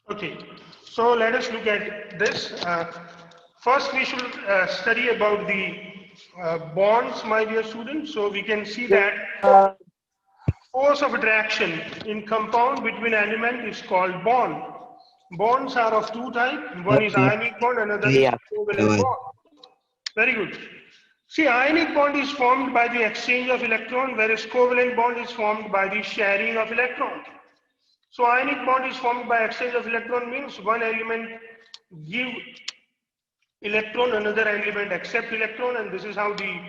Okay, so let us look at this. First, we should study about the bonds, my dear students. So we can see that force of attraction in compound between element is called bond. Bonds are of two types. One is ionic bond, another is covalent bond. Very good. See, ionic bond is formed by the exchange of electron, whereas covalent bond is formed by the sharing of electron. So ionic bond is formed by exchange of electron means one element give electron, another element accept electron, and this is how the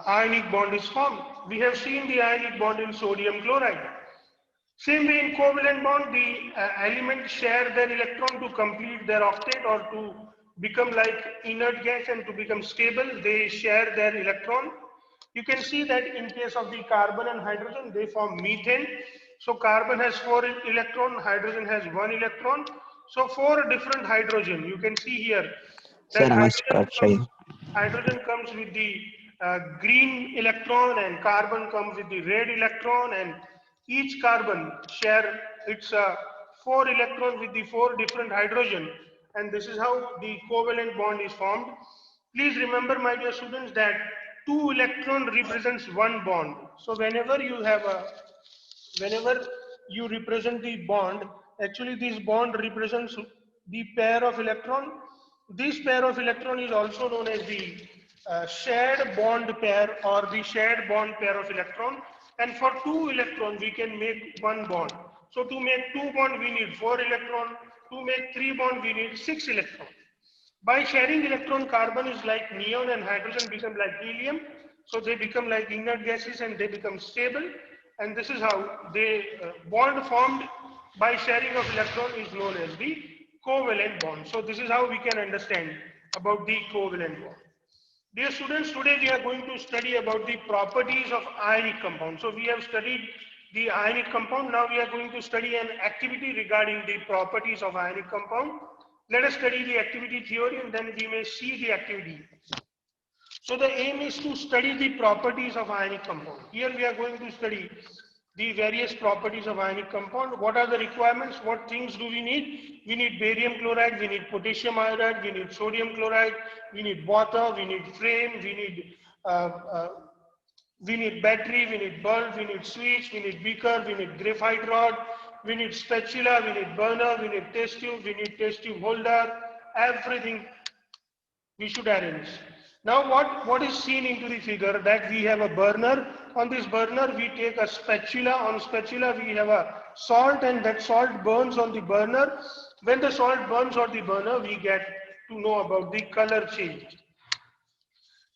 ionic bond is formed. We have seen the ionic bond in sodium chloride. Same way in covalent bond, the elements share their electron to complete their octet or to become like inert gas and to become stable. They share their electron. You can see that in case of the carbon and hydrogen, they form methane. So carbon has 4 electron, hydrogen has 1 electron. So 4 different hydrogen. You can see here that hydrogen comes with the green electron and carbon comes with the red electron, and each carbon share its 4 electron with the 4 different hydrogen, and this is how the covalent bond is formed. Please remember, my dear students, that 2 electron represents 1 bond. So whenever you represent the bond, actually this bond represents the pair of electron. This pair of electron is also known as the shared bond pair or the shared bond pair of electron. And for 2 electron, we can make 1 bond. So to make 2 bond, we need 4 electron. To make 3 bond, we need 6 electron. By sharing electron, carbon is like neon and hydrogen become like helium. So they become like inert gases and they become stable. And this is how they bond formed by sharing of electron is known as the covalent bond. So this is how we can understand about the covalent bond. Dear students, today we are going to study about the properties of ionic compound. So we have studied the ionic compound. Now we are going to study an activity regarding the properties of ionic compound. Let us study the activity theory and then we may see the activity. So the aim is to study the properties of ionic compound. Here we are going to study the various properties of ionic compound. What are the requirements? What things do we need? We need barium chloride, we need potassium iodide, we need sodium chloride, we need water, we need flame, uh, uh, we need battery, we need bulb, we need switch, we need beaker, we need graphite rod, we need spatula, we need burner, we need test tube, we need test tube holder, everything we should arrange. Now what is seen into the figure, that we have a burner. On this burner we take a spatula. On spatula we have a salt, and that salt burns on the burner. When the salt burns on the burner, we get to know about the color change.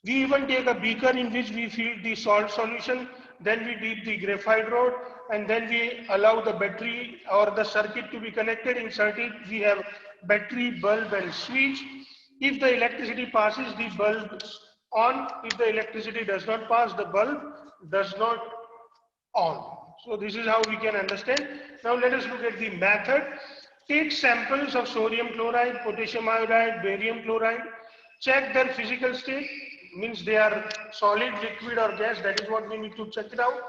We even take a beaker in which we feed the salt solution, then we dip the graphite rod, and then we allow the battery or the circuit to be connected. In circuit, we have battery, bulb, and switch. If the electricity passes, the bulb on. If the electricity does not pass, the bulb does not on. So this is how we can understand. Now let us look at the method. Take samples of sodium chloride, potassium iodide, barium chloride. Check their physical state, means they are solid, liquid or gas. That is what we need to check it out.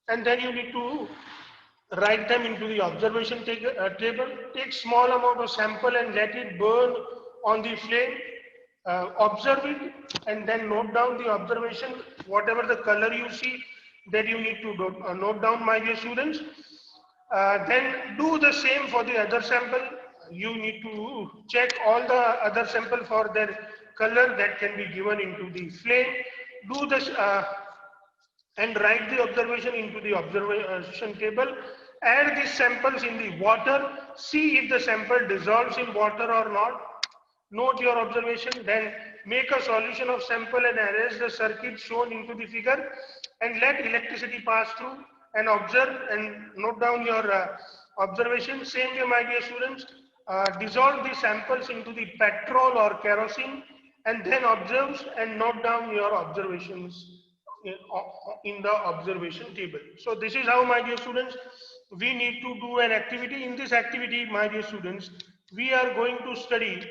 And then you need to write them into the observation table. Take small amount of sample and let it burn on the flame. Observe it and then note down the observation. Whatever the color you see, that you need to note down, my dear students. Then do the same for the other sample. You need to check all the other sample for their color that can be given into the flame. Do this and write the observation into the observation table. Add these samples in the water. See if the sample dissolves in water or not. Note your observation, then make a solution of sample and arrange the circuit shown into the figure and let electricity pass through and observe and note down your observation. Same way, my dear students, dissolve the samples into the petrol or kerosene and then observe and note down your observations in the observation table. So this is how, my dear students, we need to do an activity. In this activity, my dear students, we are going to study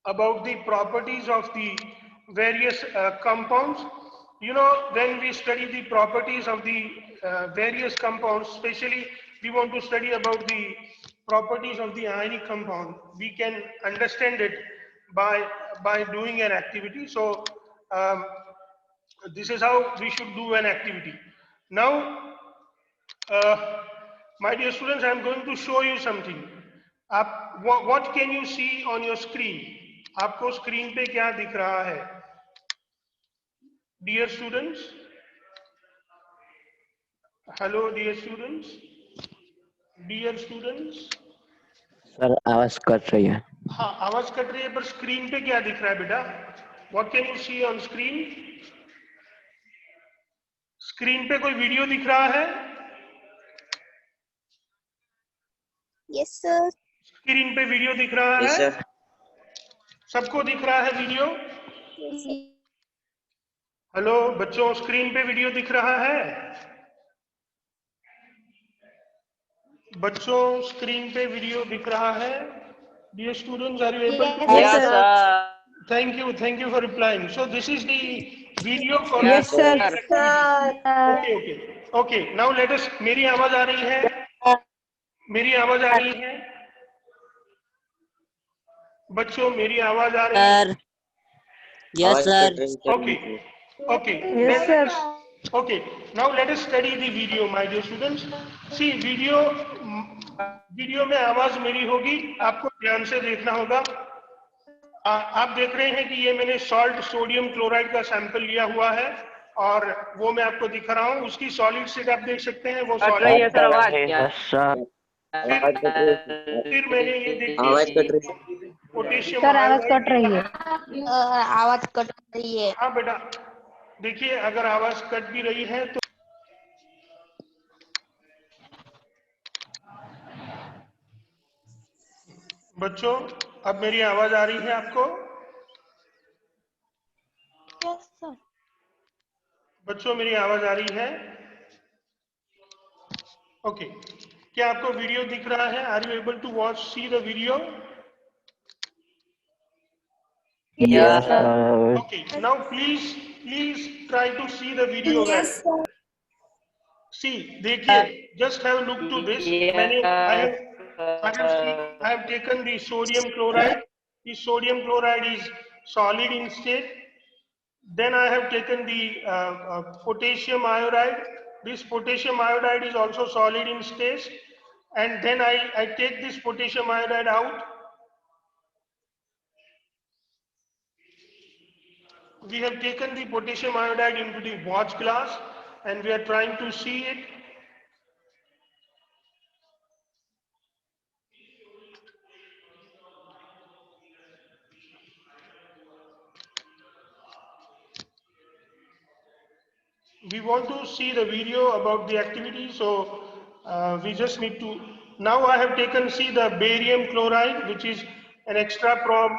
about the properties of the various compounds. You know, when we study the properties of the various compounds, especially we want to study about the properties of the ionic compound. We can understand it by doing an activity. So this is how we should do an activity. Now, my dear students, I am going to show you something. What can you see on your screen? आपको screen पे क्या दिख रहा है? Dear students, hello dear students, dear students. Sir आवाज cut रही है। हाँ, आवाज कट रही है, पर स्क्रीन पे क्या दिख रहा है बेटा? What can you see on screen? Screen पे कोई वीडियो दिख रहा है? Yes, sir. स्क्रीन पे वीडियो दिख रहा है? Yes, sir. सबको दिख रहा है वीडियो? Yes. हेलो बच्चों, स्क्रीन पे वीडियो दिख रहा है? बच्चों, स्क्रीन पे वीडियो दिख रहा है? Dear students, are you able to? Yes, sir. Thank you for replying. So this is the video for. Yes, sir. Okay. Now let us. मेरी आवाज आ रही है? मेरी आवाज आ रही है? बच्चों, मेरी आवाज आ रही है? Yes, sir. Okay. Yes, sir. Okay. Now let us study the video, my dear students. See, video में आवाज मेरी होगी, आपको ध्यान से देखना होगा। आप देख रहे हैं कि ये मैंने सॉल्ट सोडियम क्लोराइड का सैंपल लिया हुआ है और वो मैं आपको दिखा रहा हूँ। उसकी सॉलिड स्टेट आप देख सकते हैं, वो सॉलिड। फिर मैंने ये देखिए, पोटेशियम आवाज कट रही है। आवाज कट रही है। हाँ बेटा, देखिए अगर आवाज कट भी रही है तो बच्चों, अब मेरी आवाज आ रही है आपको? Yes, sir. बच्चों, मेरी आवाज आ रही है? ओके, क्या आपको वीडियो दिख रहा है? Are you able to watch see the video? Yes, sir. Okay, now please try to see the video well. Yes, sir. See, देखिए, just have a look to this. I have taken the sodium chloride. The sodium chloride is solid in state. Then I have taken the potassium iodide. This potassium iodide is also solid in state. And then I take this potassium iodide out. We have taken the potassium iodide into the watch glass and we are trying to see it. We want to see the video about the activity, so we just need to. Now I have taken, see the barium chloride, which is an extra from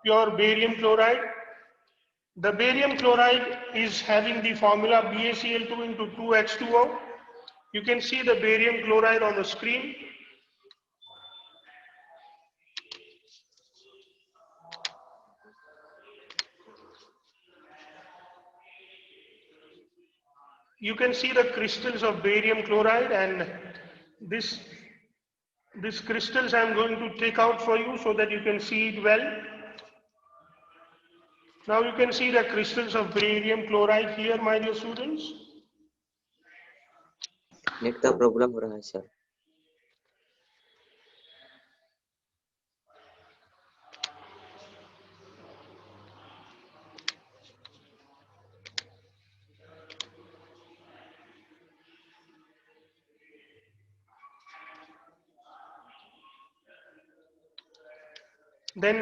pure barium chloride. The barium chloride is having the formula BaCl2 into 2H2O. You can see the barium chloride on the screen. You can see the crystals of barium chloride, and this crystals I am going to take out for you so that you can see it well. Now you can see the crystals of barium chloride here, my dear students. Net का problem हो रहा है sir. Then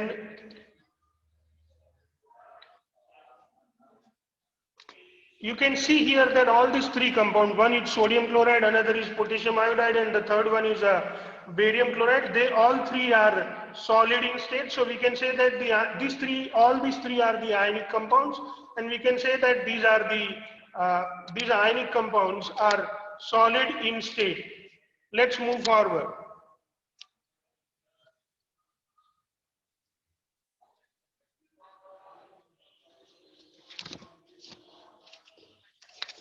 you can see here that all these three compounds, one is sodium chloride, another is potassium iodide, and the third one is barium chloride. They all three are solid in state, so we can say that all these three are the ionic compounds, and we can say that these ionic compounds are solid in state. Let's move forward.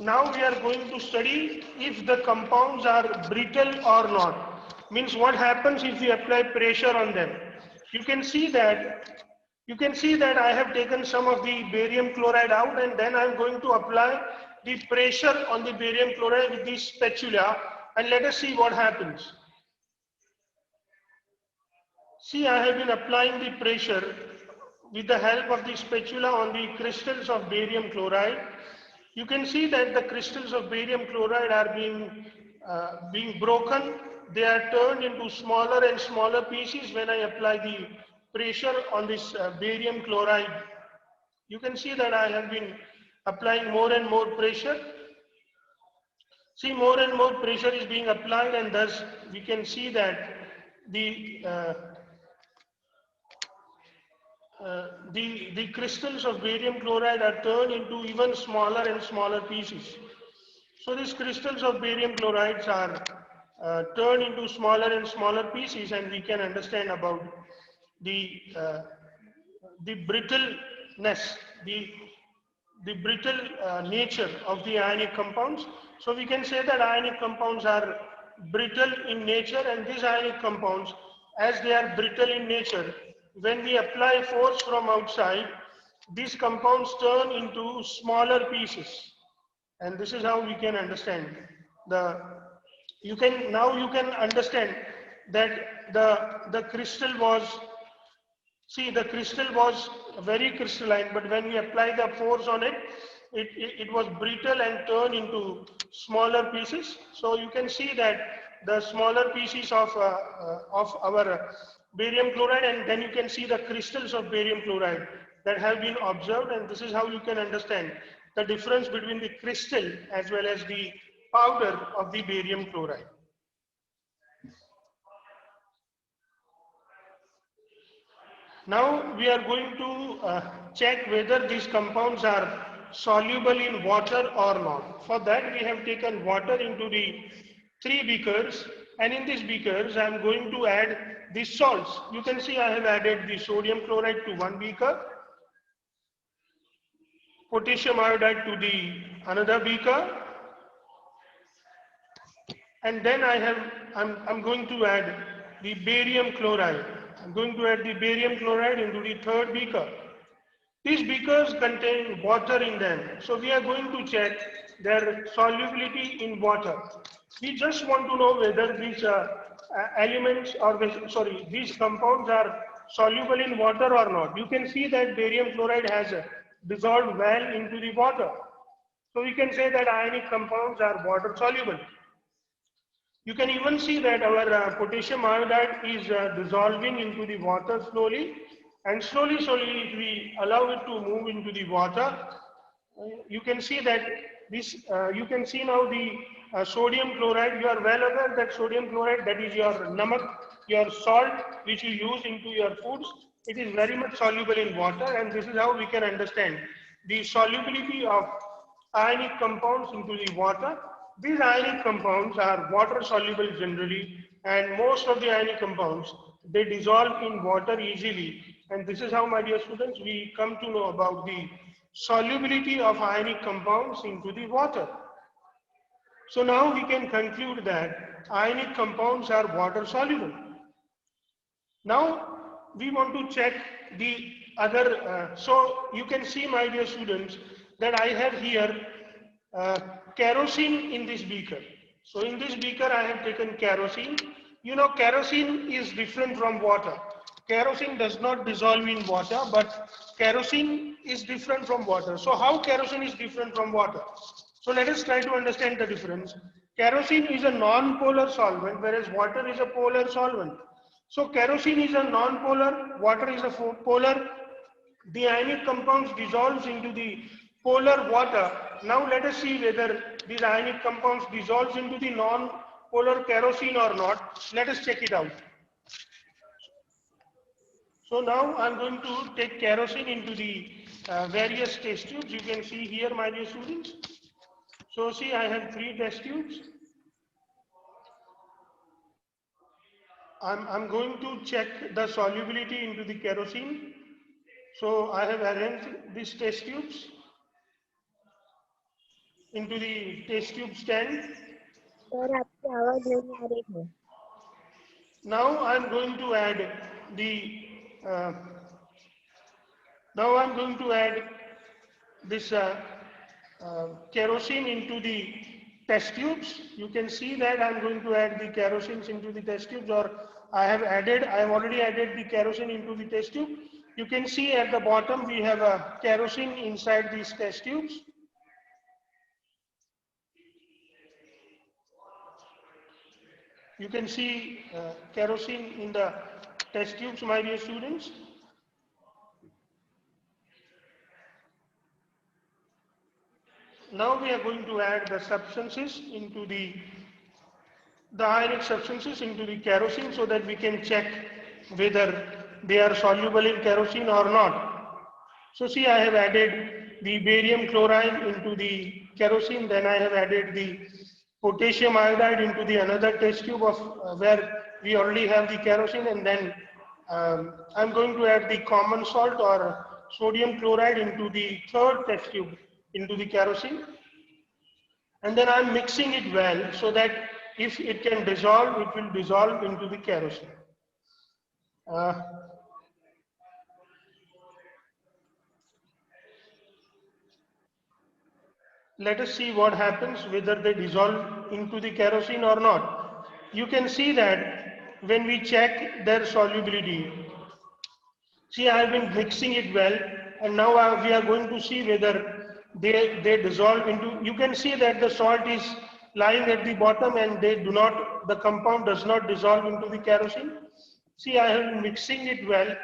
Now we are going to study if the compounds are brittle or not. Means what happens if we apply pressure on them? You can see that I have taken some of the barium chloride out, and then I'm going to apply the pressure on the barium chloride with this spatula, and let us see what happens. See, I have been applying the pressure with the help of the spatula on the crystals of barium chloride. You can see that the crystals of barium chloride are being broken. They are turned into smaller and smaller pieces when I apply the pressure on this barium chloride. You can see that I have been applying more and more pressure. See, more and more pressure is being applied, and thus we can see that the the crystals of barium chloride are turned into even smaller and smaller pieces. So these crystals of barium chlorides are turned into smaller and smaller pieces, and we can understand about the uh, the brittleness, the brittle nature of the ionic compounds. So we can say that ionic compounds are brittle in nature, and these ionic compounds, as they are brittle in nature, when we apply force from outside, these compounds turn into smaller pieces. And this is how we can understand the, you can understand that the crystal was, see, the crystal was very crystalline, but when we apply the force on it, it was brittle and turned into smaller pieces. So you can see that the smaller pieces of our barium chloride, and then you can see the crystals of barium chloride that have been observed, and this is how you can understand the difference between the crystal as well as the powder of the barium chloride. Now we are going to check whether these compounds are soluble in water or not. For that we have taken water into the 3 beakers, and in these beakers I am going to add the salts. You can see I have added the sodium chloride to 1 beaker, potassium iodide to the another beaker, and then I'm going to add the barium chloride. I'm going to add the barium chloride into the 3rd beaker. These beakers contain water in them, so we are going to check their solubility in water. We just want to know whether these elements, or these compounds are soluble in water or not. You can see that barium chloride has dissolved well into the water. So we can say that ionic compounds are water soluble. You can even see that our potassium iodide is dissolving into the water slowly, and slowly if we allow it to move into the water, you can see that this, you can see now the sodium chloride. You are well aware that sodium chloride, that is your namak, your salt which you use into your foods, it is very much soluble in water, and this is how we can understand the solubility of ionic compounds into the water. These ionic compounds are water soluble generally, and most of the ionic compounds, they dissolve in water easily. And this is how, my dear students, we come to know about the solubility of ionic compounds into the water. So now we can conclude that ionic compounds are water soluble. Now we want to check the other, so you can see, my dear students, that I have here kerosene in this beaker. So in this beaker I have taken kerosene. You know, kerosene is different from water. Kerosene does not dissolve in water, but kerosene is different from water. So how kerosene is different from water? So let us try to understand the difference. Kerosene is a non-polar solvent, whereas water is a polar solvent. So kerosene is a non-polar, water is a polar. The ionic compounds dissolves into the polar water. Now let us see whether these ionic compounds dissolves into the non-polar kerosene or not. Let us check it out. So now I am going to take kerosene into the various test tubes. You can see here, my dear students. So see, I have 3 test tubes. I'm going to check the solubility into the kerosene. So I have arranged these test tubes into the test tube stand. Sir आपकी आवाज नहीं आ रही है. Now I'm going to add the uh, now I'm going to add this kerosene into the test tubes. You can see that I'm going to add the kerosene into the test tubes, or I have already added the kerosene into the test tube. You can see at the bottom we have a kerosene inside these test tubes. You can see kerosene in the test tubes, my dear students. Now we are going to add the substances into the ionic substances into the kerosene, so that we can check whether they are soluble in kerosene or not. So see, I have added the barium chloride into the kerosene, then I have added the potassium iodide into the another test tube of where we already have the kerosene, and then I'm going to add the common salt or sodium chloride into the third test tube into the kerosene, and then I'm mixing it well so that if it can dissolve, it will dissolve into the kerosene. Let us see what happens, whether they dissolve into the kerosene or not. You can see that when we check their solubility, see, I have been mixing it well, and now we are going to see whether they dissolve into. You can see that the salt is lying at the bottom, and the compound does not dissolve into the kerosene. See, I have been mixing it well,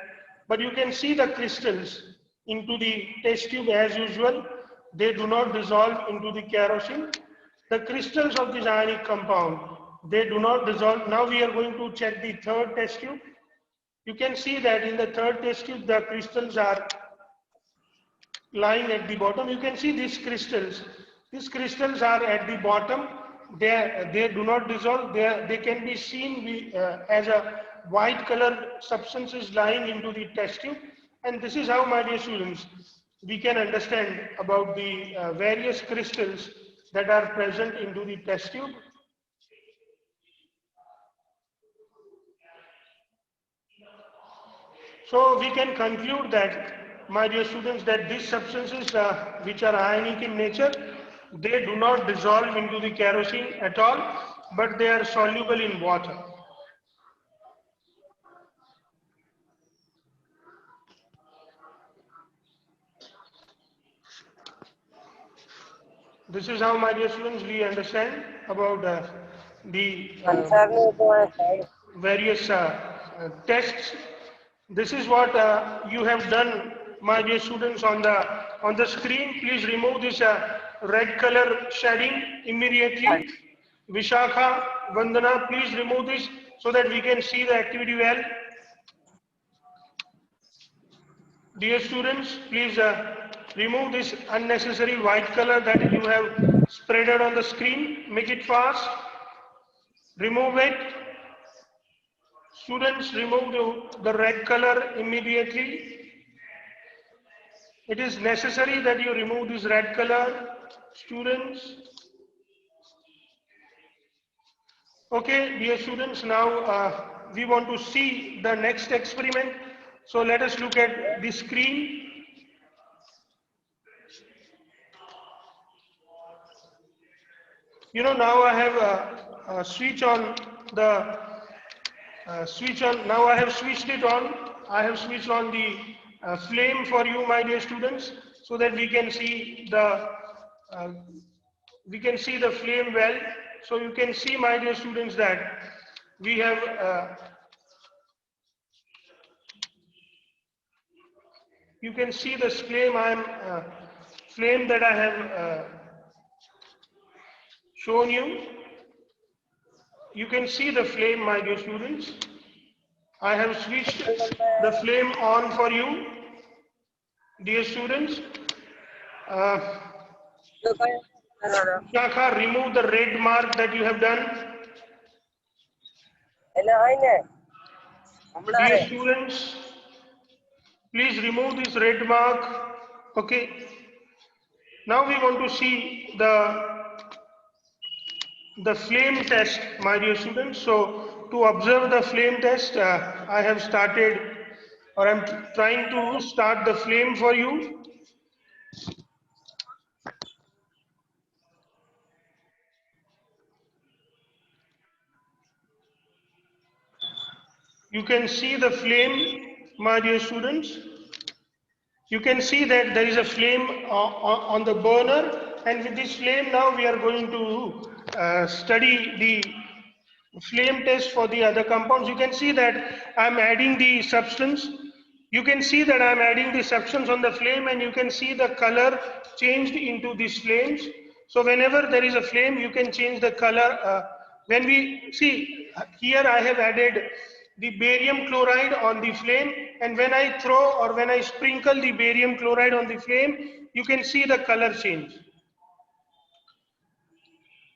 but you can see the crystals into the test tube as usual. They do not dissolve into the kerosene. The crystals of this ionic compound, they do not dissolve. Now we are going to check the third test tube. You can see that in the third test tube, the crystals are lying at the bottom. You can see these crystals. These crystals are at the bottom. They do not dissolve. They can be seen as a white color substances lying into the test tube. And this is how, my dear students, we can understand about the various crystals that are present into the test tube. So we can conclude that, my dear students, that these substances which are ionic in nature, they do not dissolve into the kerosene at all, but they are soluble in water. This is how, my dear students, we understand about the various tests. This is what you have done, my dear students, on the screen. Please remove this red color shading immediately. Vishakha, Vandana, please remove this so that we can see the activity well. Dear students, please remove this unnecessary white color that you have spreaded on the screen. Make it fast. Remove it. Students, remove the red color immediately. It is necessary that you remove this red color, students. Okay, dear students, now we want to see the next experiment. So let us look at the screen. You know, now I have switched on the now I have switched it on. I have switched on the flame for you, my dear students, so that we can see the flame well. So you can see, my dear students, that we have you can see this flame. Flame that I have shown you. You can see the flame, my dear students. I have switched the flame on for you, dear students. Shakha, remove the red mark that you have done. Dear students, please remove this red mark. Okay. Now we want to see the flame test, my dear students. So to observe the flame test, I have started, or I'm trying to start the flame for you. You can see the flame, my dear students. You can see that there is a flame on the burner, and with this flame now we are going to study the flame test for the other compounds. You can see that I'm adding the substance. You can see that I'm adding the substance on the flame, and you can see the color changed into these flames. So whenever there is a flame, you can change the color. When we see here, I have added the barium chloride on the flame, and when I throw or when I sprinkle the barium chloride on the flame, you can see the color change.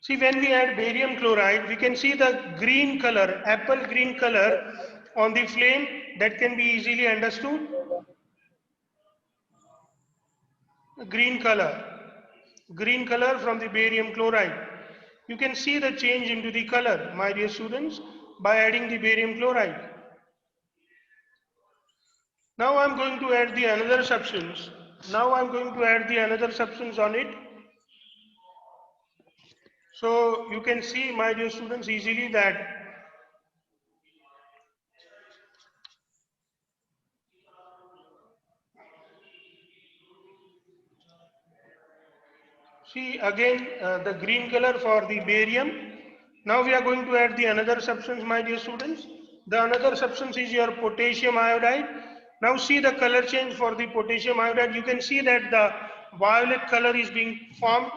See, when we add barium chloride, we can see the green color, apple green color on the flame. That can be easily understood. Green color from the barium chloride. You can see the change into the color, my dear students, by adding the barium chloride. Now I'm going to add the another substance. On it. So you can see, my dear students, easily that see again the green color for the barium. Now we are going to add the another substance, my dear students. The another substance is your potassium iodide. Now see the color change for the potassium iodide. You can see that the violet color is being formed.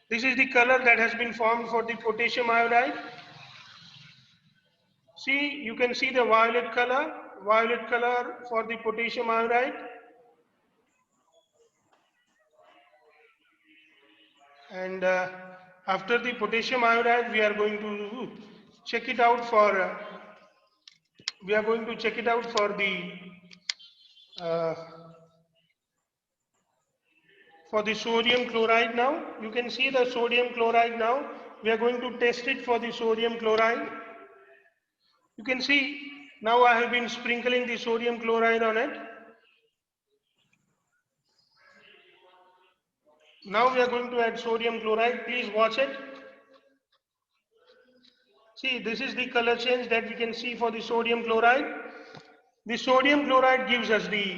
This is the color that has been formed for the potassium iodide. See, you can see the violet color for the potassium iodide. And after the potassium iodide, we are going to check it out for the sodium chloride. Now you can see the sodium chloride. Now we are going to test it for the sodium chloride. You can see now I have been sprinkling the sodium chloride on it. Now we are going to add sodium chloride. Please watch it. See, this is the color change that we can see for the sodium chloride. The sodium chloride gives us the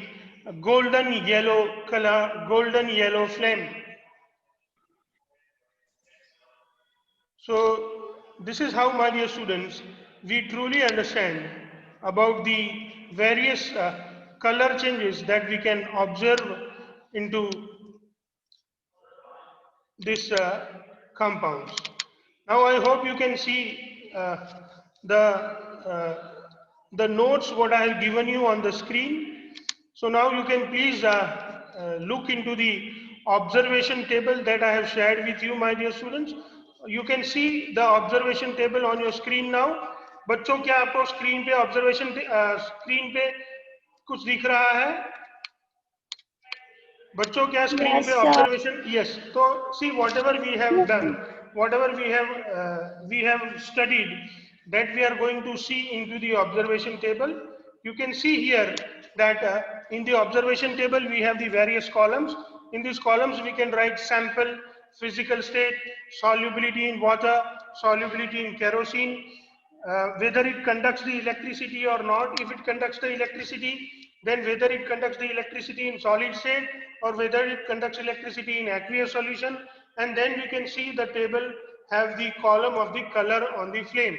golden yellow color, golden yellow flame. So this is how, my dear students, we truly understand about the various color changes that we can observe into this compounds. Now I hope you can see the notes what I have given you on the screen. So now you can please look into the observation table that I have shared with you, my dear students. You can see the observation table on your screen now. बच्चों क्या आपको screen पे observation screen पे कुछ दिख रहा है? बच्चों क्या स्क्रीन पे ऑब्जर्वेशन? यस. तो सी whatever we have done, whatever we have studied, that we are going to see into the observation table. You can see here that in the observation table we have the various columns. In these columns we can write sample, physical state, solubility in water, solubility in kerosene, whether it conducts the electricity or not. If it conducts the electricity, then whether it conducts the electricity in solid state or whether it conducts electricity in aqueous solution. And then we can see the table have the column of the color on the flame.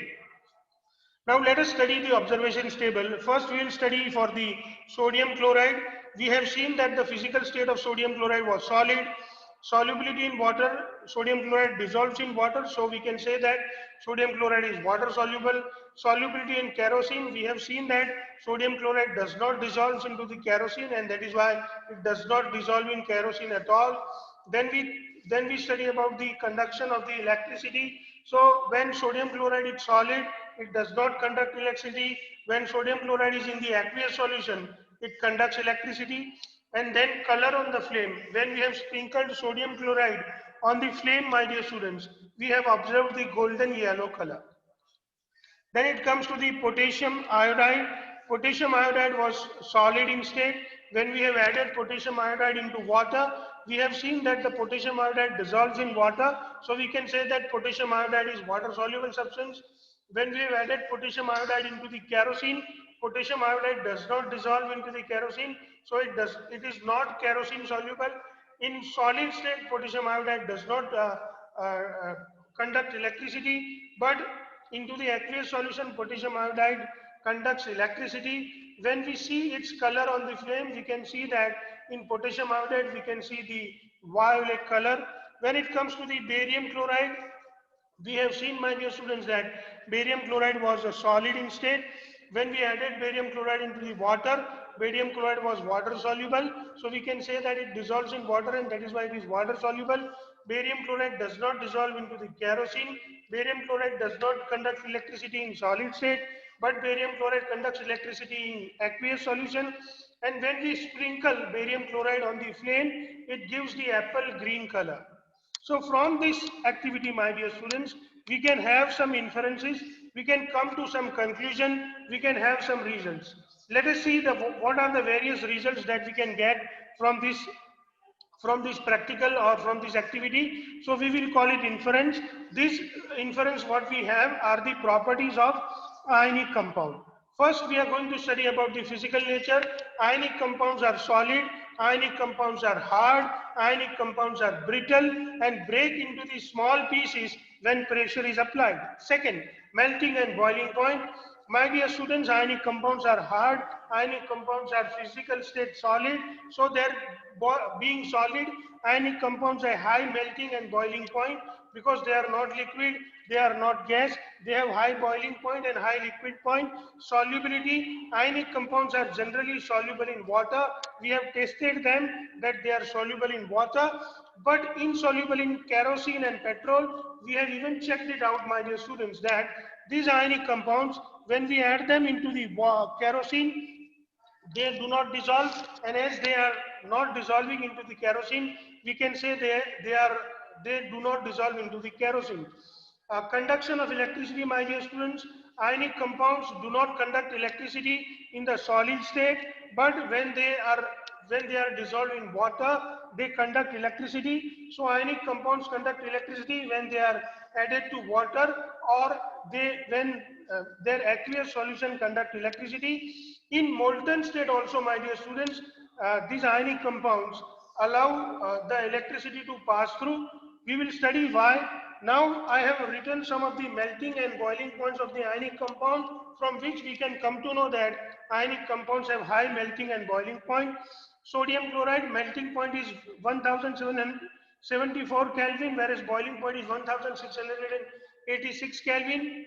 Now let us study the observations table. First we will study for the sodium chloride. We have seen that the physical state of sodium chloride was solid. Solubility in water, sodium chloride dissolves in water, so we can say that sodium chloride is water soluble. Solubility in kerosene, we have seen that sodium chloride does not dissolve into the kerosene, and that is why it does not dissolve in kerosene at all. Then we study about the conduction of the electricity. So when sodium chloride is solid, it does not conduct electricity. When sodium chloride is in the aqueous solution, it conducts electricity. And then color on the flame. When we have sprinkled sodium chloride on the flame, my dear students, we have observed the golden yellow color. Then it comes to the potassium iodide. Potassium iodide was solid in state. When we have added potassium iodide into water, we have seen that the potassium iodide dissolves in water. So we can say that potassium iodide is water soluble substance. When we have added potassium iodide into the kerosene, potassium iodide does not dissolve into the kerosene. So it is not kerosene soluble. In solid state, potassium iodide does not conduct electricity, but into the aqueous solution, potassium iodide conducts electricity. When we see its color on the flame, we can see that in potassium iodide, we can see the violet color. When it comes to the barium chloride, we have seen, my dear students, that barium chloride was a solid in state. When we added barium chloride into the water, barium chloride was water soluble. So we can say that it dissolves in water, and that is why it is water soluble. Barium chloride does not dissolve into the kerosene. Barium chloride does not conduct electricity in solid state, but barium chloride conducts electricity in aqueous solution. And when we sprinkle barium chloride on the flame, it gives the apple green color. So from this activity, my dear students, we can have some inferences, we can come to some conclusion, we can have some results. Let us see what are the various results that we can get from this practical or from this activity. So we will call it inference. This inference, what we have are the properties of ionic compound. First, we are going to study about the physical nature. Ionic compounds are solid, ionic compounds are hard, ionic compounds are brittle and break into the small pieces when pressure is applied. Second, melting and boiling point. My dear students, ionic compounds are hard, ionic compounds are physical state solid, so their being solid, ionic compounds have high melting and boiling point because they are not liquid, they are not gas, they have high boiling point and high liquid point. Solubility, ionic compounds are generally soluble in water. We have tested them that they are soluble in water, but insoluble in kerosene and petrol. We have even checked it out, my dear students, that these ionic compounds, when we add them into the kerosene, they do not dissolve, and as they are not dissolving into the kerosene, we can say they do not dissolve into the kerosene. Conduction of electricity, my dear students, ionic compounds do not conduct electricity in the solid state, but when they are dissolved in water, they conduct electricity. So ionic compounds conduct electricity when they are added to water, or when their aqueous solution conduct electricity. In molten state also, my dear students, these ionic compounds allow the electricity to pass through. We will study why. Now I have written some of the melting and boiling points of the ionic compound, from which we can come to know that ionic compounds have high melting and boiling point. Sodium chloride melting point is 1774 Kelvin, whereas boiling point is 1686 Kelvin.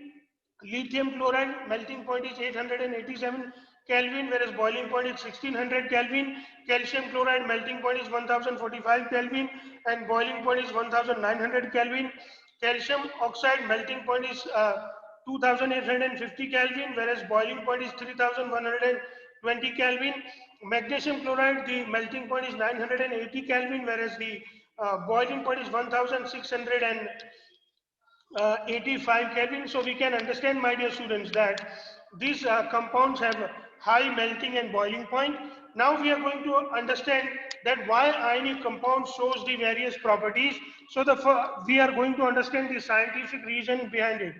Lithium chloride melting point is 887 Kelvin, whereas boiling point is 1600 Kelvin. Calcium chloride melting point is 1045 Kelvin and boiling point is 1900 Kelvin. Calcium oxide melting point is 2850 Kelvin, whereas boiling point is 3120 Kelvin. Magnesium chloride, the melting point is 980 Kelvin, whereas the boiling point is 1685 Kelvin. So we can understand, my dear students, that these compounds have high melting and boiling point. Now we are going to understand that why ionic compound shows the various properties. So we are going to understand the scientific reason behind it.